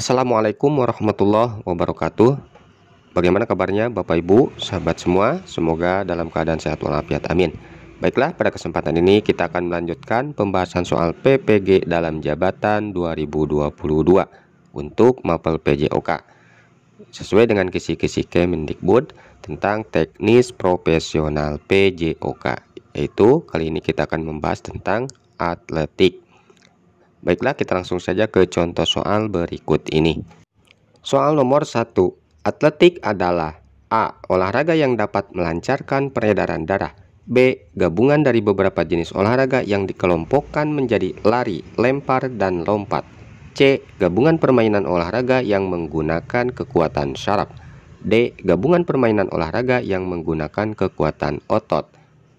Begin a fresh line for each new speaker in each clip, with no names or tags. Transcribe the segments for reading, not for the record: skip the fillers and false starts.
Assalamualaikum warahmatullahi wabarakatuh. Bagaimana kabarnya Bapak Ibu, sahabat semua? Semoga dalam keadaan sehat walafiat, amin. Baiklah, pada kesempatan ini kita akan melanjutkan pembahasan soal PPG dalam jabatan 2022 untuk mapel PJOK sesuai dengan kisi-kisi Kemendikbud tentang teknis profesional PJOK, yaitu kali ini kita akan membahas tentang atletik. Baiklah, kita langsung saja ke contoh soal berikut ini. Soal nomor 1. Atletik adalah A. Olahraga yang dapat melancarkan peredaran darah. B. Gabungan dari beberapa jenis olahraga yang dikelompokkan menjadi lari, lempar, dan lompat. C. Gabungan permainan olahraga yang menggunakan kekuatan syaraf. D. Gabungan permainan olahraga yang menggunakan kekuatan otot.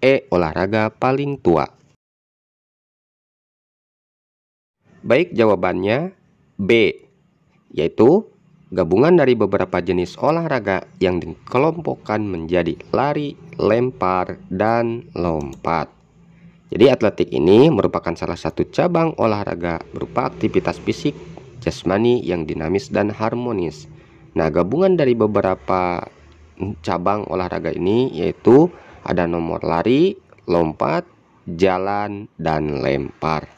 E. Olahraga paling tua. Baik, jawabannya B, yaitu gabungan dari beberapa jenis olahraga yang dikelompokkan menjadi lari, lempar, dan lompat. Jadi atletik ini merupakan salah satu cabang olahraga berupa aktivitas fisik jasmani yang dinamis dan harmonis. Nah, gabungan dari beberapa cabang olahraga ini yaitu ada nomor lari, lompat, jalan, dan lempar.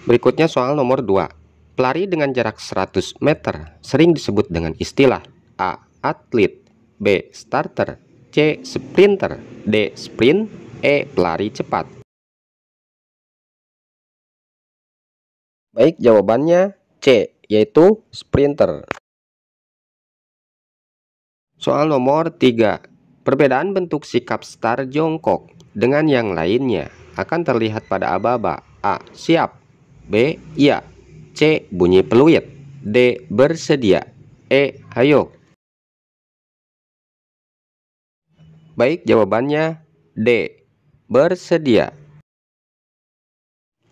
Berikutnya soal nomor 2. Pelari dengan jarak 100 meter sering disebut dengan istilah A. Atlet, B. Starter, C. Sprinter, D. Sprint, E. Pelari cepat. Baik, jawabannya C, yaitu sprinter. Soal nomor 3. Perbedaan bentuk sikap star jongkok dengan yang lainnya akan terlihat pada aba-aba. A. Siap, B. Iya, C. Bunyi peluit, D. Bersedia, E. Hayo. Baik, jawabannya D. Bersedia.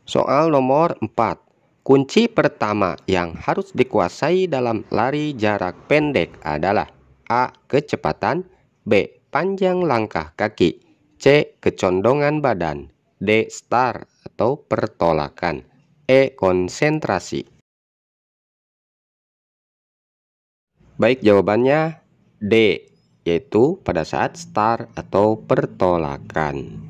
Soal nomor 4. Kunci pertama yang harus dikuasai dalam lari jarak pendek adalah A. Kecepatan, B. Panjang langkah kaki, C. Kecondongan badan, D. Start atau pertolakan, E. Konsentrasi. Baik, jawabannya D, yaitu pada saat start atau pertolakan.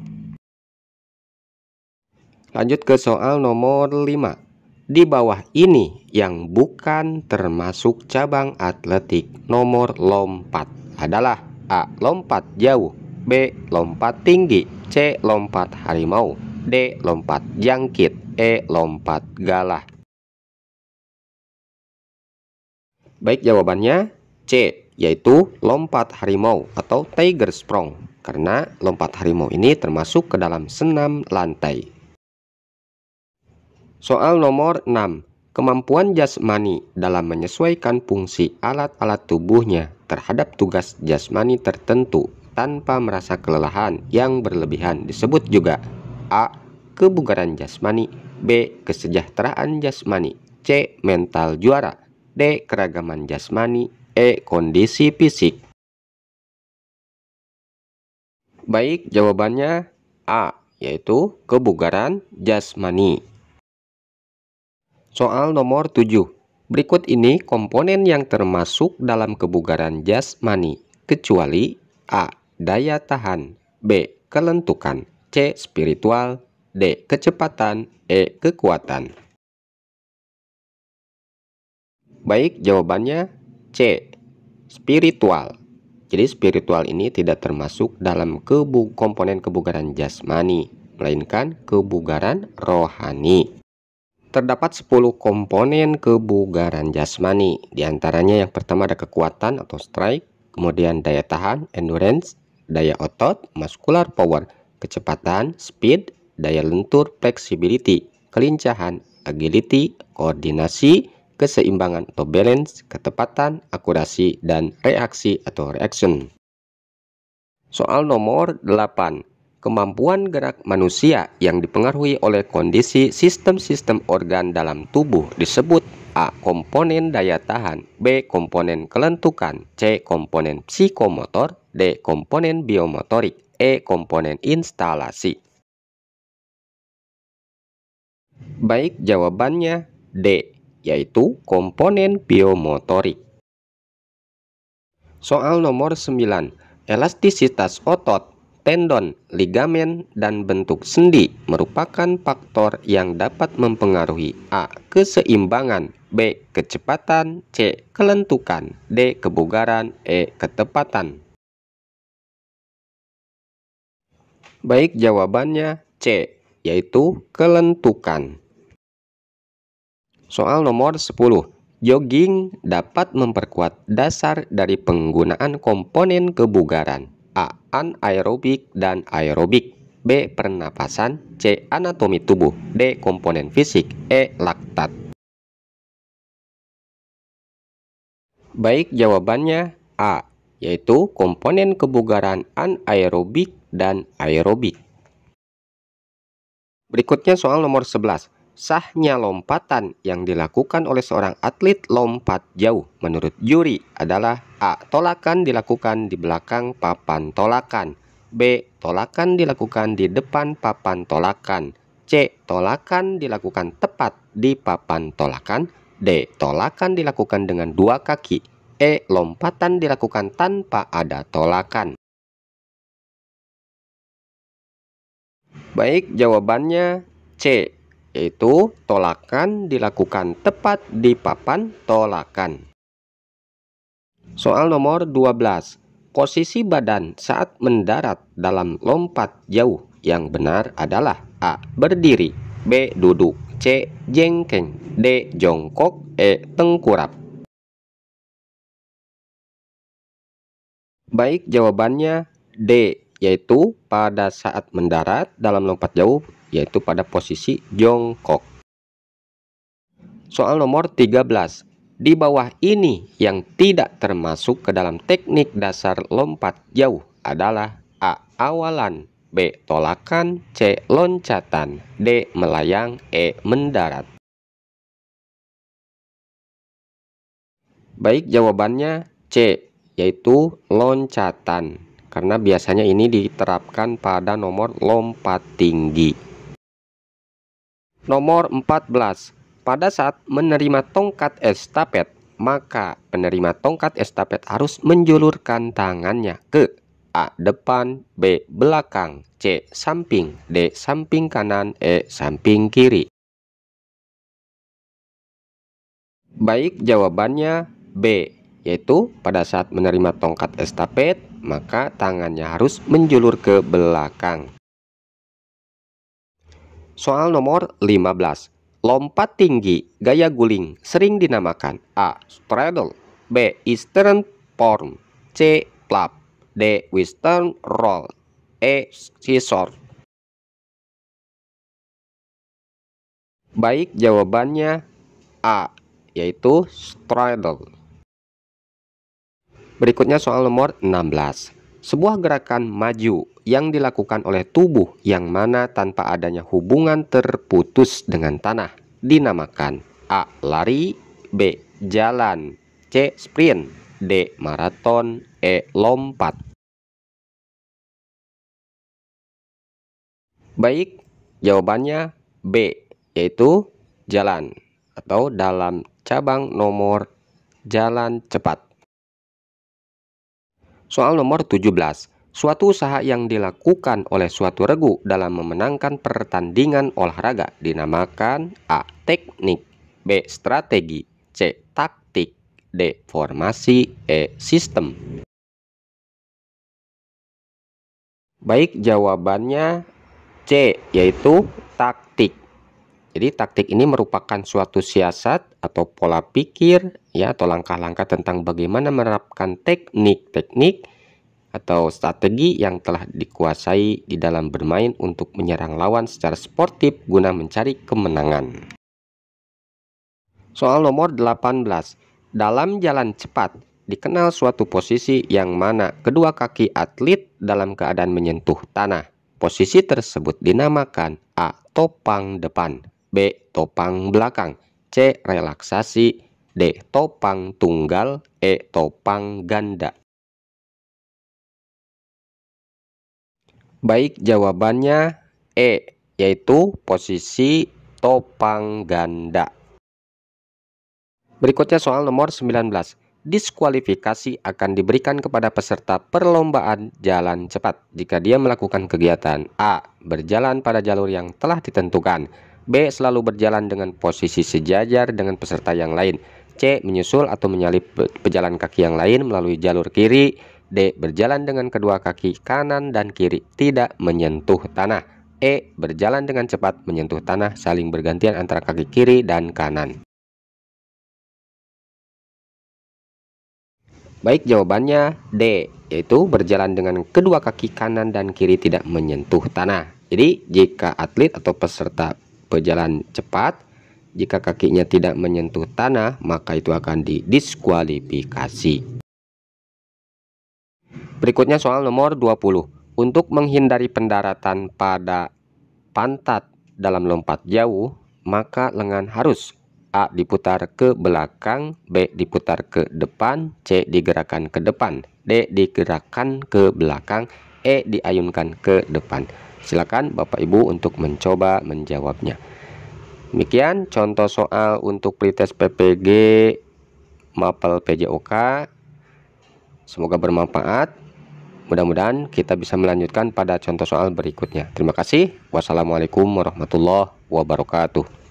Lanjut ke soal nomor 5. Di bawah ini yang bukan termasuk cabang atletik nomor lompat adalah A. Lompat jauh, B. Lompat tinggi, C. Lompat harimau, D. Lompat jangkit, E. Lompat galah. Baik, jawabannya C, yaitu lompat harimau atau tiger sprong, karena lompat harimau ini termasuk ke dalam senam lantai. Soal nomor 6. Kemampuan jasmani dalam menyesuaikan fungsi alat-alat tubuhnya terhadap tugas jasmani tertentu tanpa merasa kelelahan yang berlebihan disebut juga A. Kebugaran jasmani, B. Kesejahteraan jasmani, C. Mental juara, D. Keragaman jasmani, E. Kondisi fisik. Baik, jawabannya A, yaitu kebugaran jasmani. Soal nomor 7. Berikut ini komponen yang termasuk dalam kebugaran jasmani, kecuali A. Daya tahan, B. Kelentukan, C. Spiritual, D. Kecepatan, E. Kekuatan. Baik, jawabannya C. Spiritual. Jadi spiritual ini tidak termasuk dalam komponen kebugaran jasmani, melainkan kebugaran rohani. Terdapat 10 komponen kebugaran jasmani. Di antaranya yang pertama ada kekuatan atau strength, kemudian daya tahan, endurance, daya otot, muscular power, kecepatan, speed, daya lentur, flexibility, kelincahan, agility, koordinasi, keseimbangan atau balance, ketepatan, akurasi, dan reaksi atau reaction. Soal nomor 8. Kemampuan gerak manusia yang dipengaruhi oleh kondisi sistem-sistem organ dalam tubuh disebut A. Komponen daya tahan, B. Komponen kelentukan, C. Komponen psikomotor, D. Komponen biomotorik, E. Komponen instalasi. Baik, jawabannya D, yaitu komponen biomotorik. Soal nomor 9. Elastisitas otot, tendon, ligamen, dan bentuk sendi merupakan faktor yang dapat mempengaruhi A. Keseimbangan, B. Kecepatan, C. Kelentukan, D. Kebugaran, E. Ketepatan. Baik, jawabannya C, yaitu kelentukan. Soal nomor 10. Jogging dapat memperkuat dasar dari penggunaan komponen kebugaran. A. Anaerobik dan aerobik. B. Pernapasan. C. Anatomi tubuh. D. Komponen fisik. E. Laktat. Baik, jawabannya A, yaitu komponen kebugaran anaerobik dan aerobik. Berikutnya soal nomor 11. Sahnya lompatan yang dilakukan oleh seorang atlet lompat jauh menurut juri adalah A. Tolakan dilakukan di belakang papan tolakan. B. Tolakan dilakukan di depan papan tolakan. C. Tolakan dilakukan tepat di papan tolakan. D. Tolakan dilakukan dengan dua kaki. E. Lompatan dilakukan tanpa ada tolakan. Baik, jawabannya C, yaitu tolakan dilakukan tepat di papan tolakan. Soal nomor 12. Posisi badan saat mendarat dalam lompat jauh yang benar adalah A. Berdiri, B. Duduk, C. Jengkeng, D. Jongkok, E. Tengkurap. Baik, jawabannya D, yaitu pada saat mendarat dalam lompat jauh, yaitu pada posisi jongkok. Soal nomor 13. Di bawah ini yang tidak termasuk ke dalam teknik dasar lompat jauh adalah A. Awalan, B. Tolakan, C. Loncatan, D. Melayang, E. Mendarat. Baik, jawabannya C, yaitu loncatan, karena biasanya ini diterapkan pada nomor lompat tinggi. Nomor 14. Pada saat menerima tongkat estafet, maka penerima tongkat estafet harus menjulurkan tangannya ke A. Depan, B. Belakang, C. Samping, D. Samping kanan, E. Samping kiri. Baik, jawabannya B, yaitu pada saat menerima tongkat estafet, maka tangannya harus menjulur ke belakang. Soal nomor 15. Lompat tinggi gaya guling sering dinamakan A. Straddle, B. Eastern form, C. Flap, D. Western roll, E. Scissor. Baik, jawabannya A, yaitu straddle. Berikutnya soal nomor 16. Sebuah gerakan maju yang dilakukan oleh tubuh yang mana tanpa adanya hubungan terputus dengan tanah dinamakan A. Lari, B. Jalan, C. Sprint, D. Maraton, E. Lompat. Baik, jawabannya B, yaitu jalan atau dalam cabang nomor jalan cepat. Soal nomor 17. Suatu usaha yang dilakukan oleh suatu regu dalam memenangkan pertandingan olahraga dinamakan A. Teknik, B. Strategi, C. Taktik, D. Formasi, E. Sistem. Baik, jawabannya C, yaitu taktik. Jadi taktik ini merupakan suatu siasat atau pola pikir ya, atau langkah-langkah tentang bagaimana menerapkan teknik-teknik atau strategi yang telah dikuasai di dalam bermain untuk menyerang lawan secara sportif guna mencari kemenangan. Soal nomor 18. Dalam jalan cepat dikenal suatu posisi yang mana kedua kaki atlet dalam keadaan menyentuh tanah. Posisi tersebut dinamakan A. Topang depan, B. Topang belakang, C. Relaksasi, D. Topang tunggal, E. Topang ganda. Baik, jawabannya E, yaitu posisi topang ganda. Berikutnya soal nomor 19. Diskualifikasi akan diberikan kepada peserta perlombaan jalan cepat jika dia melakukan kegiatan A. Berjalan pada jalur yang telah ditentukan, B. Selalu berjalan dengan posisi sejajar dengan peserta yang lain, C. Menyusul atau menyalip pejalan kaki yang lain melalui jalur kiri, D. Berjalan dengan kedua kaki kanan dan kiri tidak menyentuh tanah, E. Berjalan dengan cepat menyentuh tanah saling bergantian antara kaki kiri dan kanan. Baik, jawabannya D, yaitu berjalan dengan kedua kaki kanan dan kiri tidak menyentuh tanah. Jadi, jika atlet atau peserta pejalan cepat, jika kakinya tidak menyentuh tanah, maka itu akan didiskualifikasi. Berikutnya soal nomor 20. Untuk menghindari pendaratan pada pantat dalam lompat jauh, maka lengan harus A. Diputar ke belakang, B. Diputar ke depan, C. Digerakkan ke depan, D. Digerakkan ke belakang, E. Diayunkan ke depan. Silakan Bapak Ibu untuk mencoba menjawabnya. Demikian contoh soal untuk pretest PPG Mapel PJOK. Semoga bermanfaat. Mudah-mudahan kita bisa melanjutkan pada contoh soal berikutnya. Terima kasih. Wassalamualaikum warahmatullahi wabarakatuh.